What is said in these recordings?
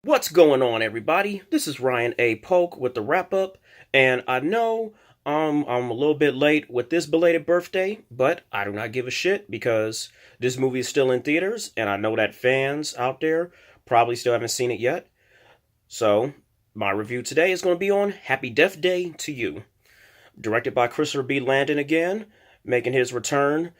What's going on, everybody? This is Ryan A. Polk with the wrap up, and I know I'm a little bit late with this belated birthday, but I do not give a shit because this movie is still in theaters, and I know that fans out there probably still haven't seen it yet. So, my review today is going to be on Happy Death Day to You, directed by Christopher B. Landon again, making his return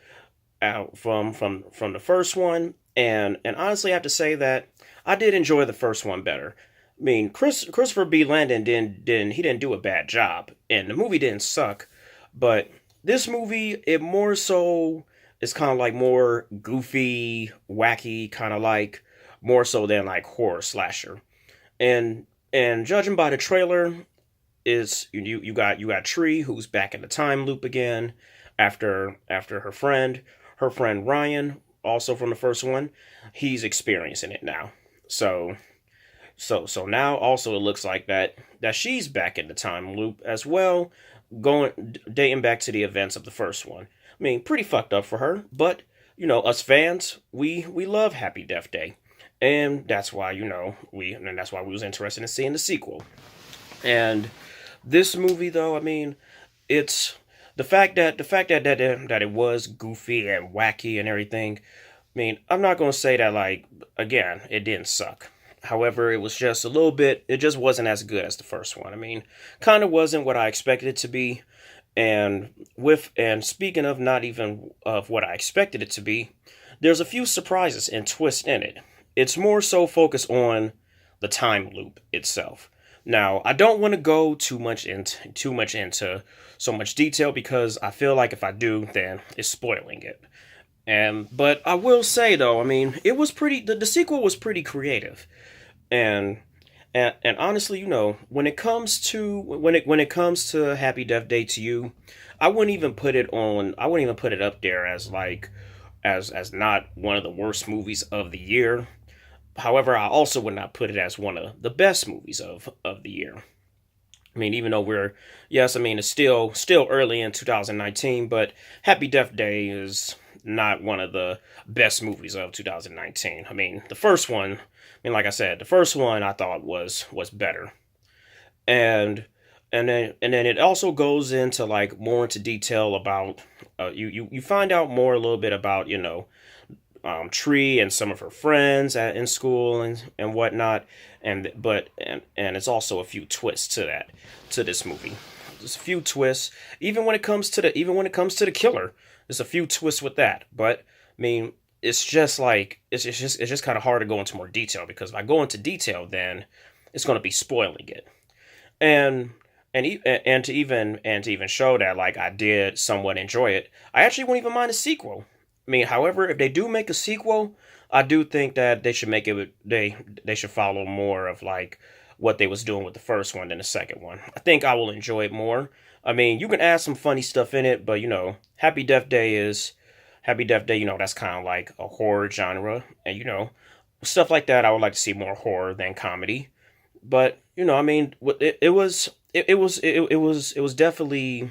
out from the first one, and honestly, I have to say that I did enjoy the first one better. I mean, Christopher B. Landon didn't do a bad job, and the movie didn't suck, but this movie it more so is kind of like more goofy, wacky, kind of like more so than like horror slasher. And and judging by the trailer, is you got Tree who's back in the time loop again after her friend Ryan, also from the first one, he's experiencing it now. So so now also it looks like that she's back in the time loop as well, going dating back to the events of the first one. I mean, pretty fucked up for her, but us fans, we love Happy Death Day, and that's why we was interested in seeing the sequel. And this movie, though, I mean, it's the fact that it was goofy and wacky and everything. I mean, I'm not gonna say that like again, it didn't suck. However, it was just a little bit. It just wasn't as good as the first one. I mean, kind of wasn't what I expected it to be. And speaking of not even of what I expected it to be, there's a few surprises and twists in it. It's more so focused on the time loop itself. Now, I don't want to go too much into so much detail because I feel like if I do, then it's spoiling it. And but I will say though, I mean, it was pretty. The sequel was pretty creative, and and honestly, when it comes to Happy Death Day to You, I wouldn't even put it on. I wouldn't even put it up there as like as not one of the worst movies of the year. However, I also would not put it as one of the best movies of the year. I mean, even though yes, I mean it's still early in 2019, but Happy Death Day is not one of the best movies of 2019. I mean, the first one, I mean, like I said, the first one I thought was better, and and then it also goes into like more into detail about you find out more a little bit about Tree and some of her friends in school and whatnot, and it's also a few twists to this movie. There's a few twists, even when it comes to the killer. There's a few twists with that, but I mean, it's just like it's just kind of hard to go into more detail because if I go into detail, then it's going to be spoiling it, and and to even show that like I did somewhat enjoy it, I actually wouldn't even mind a sequel. I mean, however, if they do make a sequel, I do think that they should make it they should follow more of like what they was doing with the first one than the second one. I think I will enjoy it more. I mean, you can add some funny stuff in it, but Happy Death Day, that's kind of like a horror genre, and stuff like that I would like to see more horror than comedy. But, I mean, it was definitely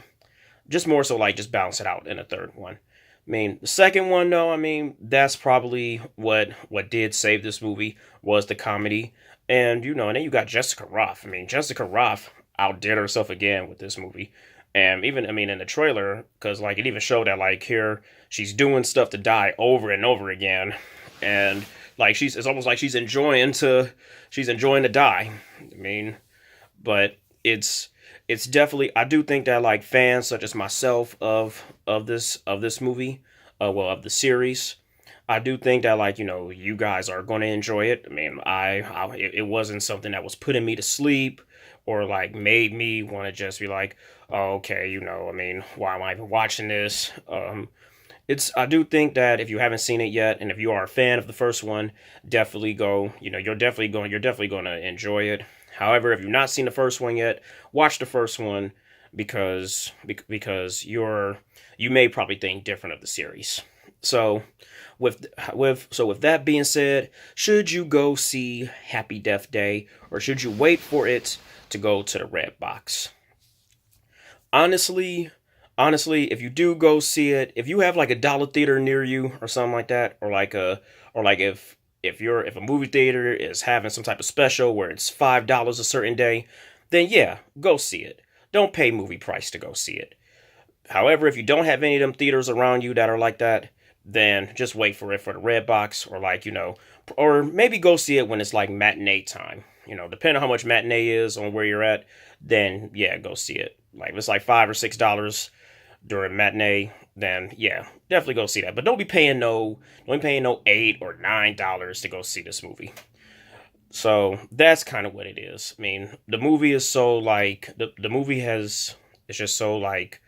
just more so like just balance it out in a third one. I mean, the second one, though, I mean, that's probably what did save this movie was the comedy, and then you got Jessica Rothe. I mean, Jessica Rothe outdid herself again with this movie, and even I mean in the trailer, because like it even showed that like here she's doing stuff to die over and over again, and like it's almost like she's enjoying to die. I mean, but it's definitely I do think that like fans such as myself of this movie, well of the series, I do think that like you guys are going to enjoy it. I mean, it wasn't something that was putting me to sleep or like made me want to just be like, oh, okay, I mean, why am I even watching this? It's I do think that if you haven't seen it yet, and if you are a fan of the first one, definitely go. You're definitely going to enjoy it. However, if you've not seen the first one yet, watch the first one because you may probably think different of the series. So with that being said, should you go see Happy Death Day or should you wait for it to go to the red box? Honestly, honestly, if you do go see it, if you have like a dollar theater near you or something like that, or like if if a movie theater is having some type of special where it's $5 a certain day, then yeah, go see it. Don't pay movie price to go see it. However, if you don't have any of them theaters around you that are like that, then just wait for it for the red box, or like, or maybe go see it when it's like matinee time. Depending on how much matinee is on where you're at, then yeah, go see it. Like if it's like $5 or $6 during matinee, then yeah, definitely go see that. But don't be paying no $8 or $9 to go see this movie. So that's kind of what it is. I mean, the movie is so like the movie has it's just so like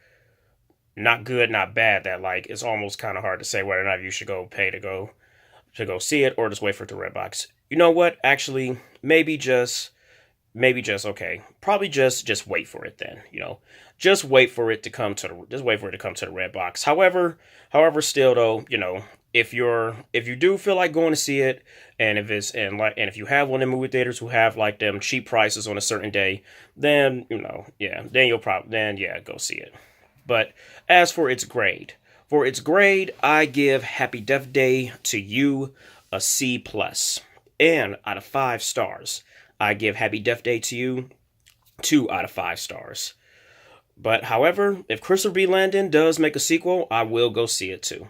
not good, not bad that like it's almost kind of hard to say whether or not you should go pay to go see it or just wait for it to Redbox. You know what? Actually, maybe just okay. Probably just wait for it then. Just wait for it to come to the Redbox. However, still though, if you do feel like going to see it, and if you have one of the movie theaters who have like them cheap prices on a certain day, then yeah, then yeah, go see it. But as for its grade, I give Happy Death Day to You a C plus, and out of 5 stars, I give Happy Death Day to You 2 out of 5 stars. But however, if Christopher B. Landon does make a sequel, I will go see it too.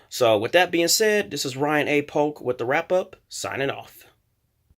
So with that being said, this is Ryan A. Polk with the wrap up, signing off.